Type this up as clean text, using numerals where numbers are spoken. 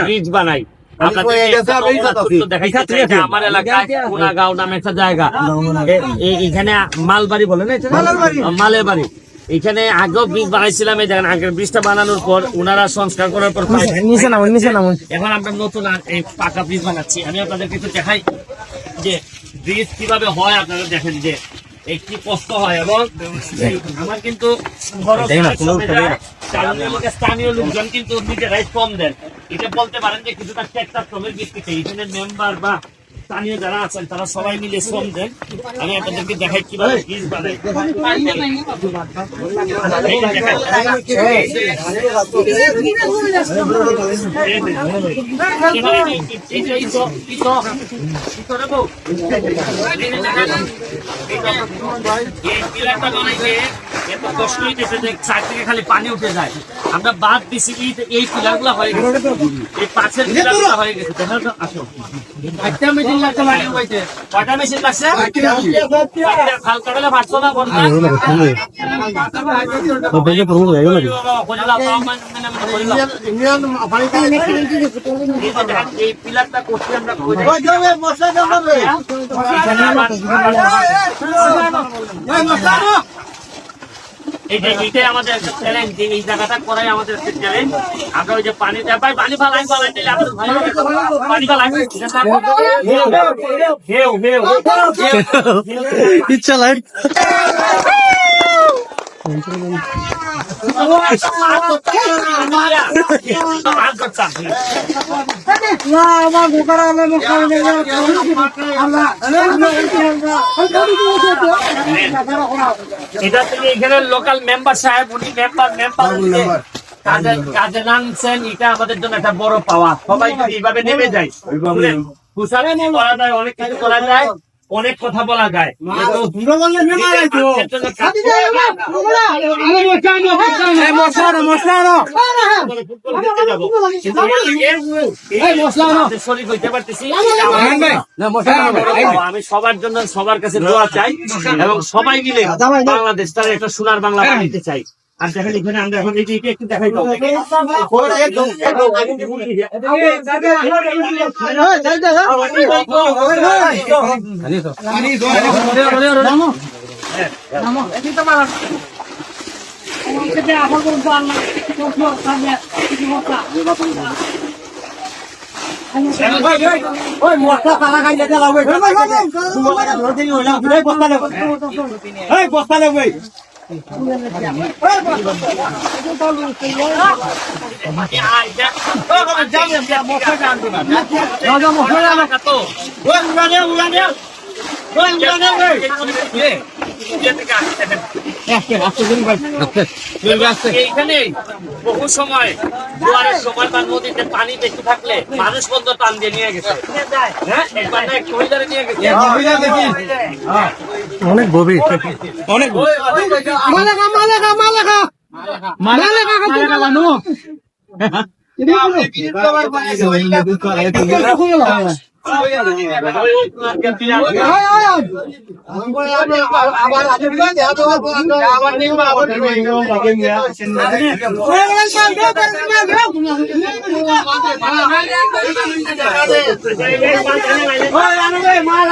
Bridge বানাই আমার এলাকায় গাঁও নামে একটা জায়গা, এখানে মালবাড়ি বলে না, মালের বাড়ি। এখানে আগেও ব্রিজ বানাইছিলাম, এই দেখেন আগের ব্রিজটা বানানোর পর ওনারা সংস্কার করার পর এখন আমরা নতুন এই পাকা ব্রিজ বানাচ্ছি। আমি আপনাদেরকে একটু দেখাই যে ব্রিজ কিভাবে হয়, আপনারা দেখেন যে এই কি কষ্ট হয়। এবং আমার কিন্তু স্থানীয় লোকজন কিন্তু নিজেরাই শ্রম দেন, এটা বলতে পারেন যে কিছুটা টেক্টার শ্রমের ভিত্তিতে এখানে মেম্বার বা স্থানীয় যারা আছেন তারা সবাই মিলে শ্রম দেন। আমি আপনাদেরকে দেখাই কিভাবে ব্রিজ বানাই। খালি পানি উঠে যায়, আমরা বাদ দিছি এই পিলার গুলা হয়ে গেছে, এই পাশের পিলার গুলা হয়ে গেছে। দেখা তো আসো একটা মেশিন লাগছে, কয়টা মেশিন লাগছে? হালকা বেলা ভাটছো না এই পিলারটা করছি আমরা। এইটাই আমাদের একটা চ্যালেঞ্জ, এই জায়গাটা করাই আমাদের একটা চ্যালেঞ্জ। আমরা ওই যে পানি পানি ফালাই পানি ফালাই ইচ্ছা লাইট এটা থেকে এখানে লোকাল মেম্বার সাহেব, উনি মেম্বার কাজে নামছেন, এটা আমাদের জন্য একটা বড় পাওয়া। সবাই যদি এইভাবে নেমে যায়, করা যায়, অনেক কিছু করা যায়, অনেক কথা বলা যায়। আমি সবার জন্য সবার কাছে দোয়া চাই এবং সবাই মিলে বাংলাদেশ তার একটা সোনার বাংলা বানাইতে চাই। আর দেখেন এখানে আমরা এখন একটু দেখাই দাও, এইখানে বহু সময় জোয়ারের সময় বা নদীতে পানি বেশি থাকলে মানুষ বন্ধ টান দিয়ে নিয়ে গেছে, অনেক গভীর, অনেক আবার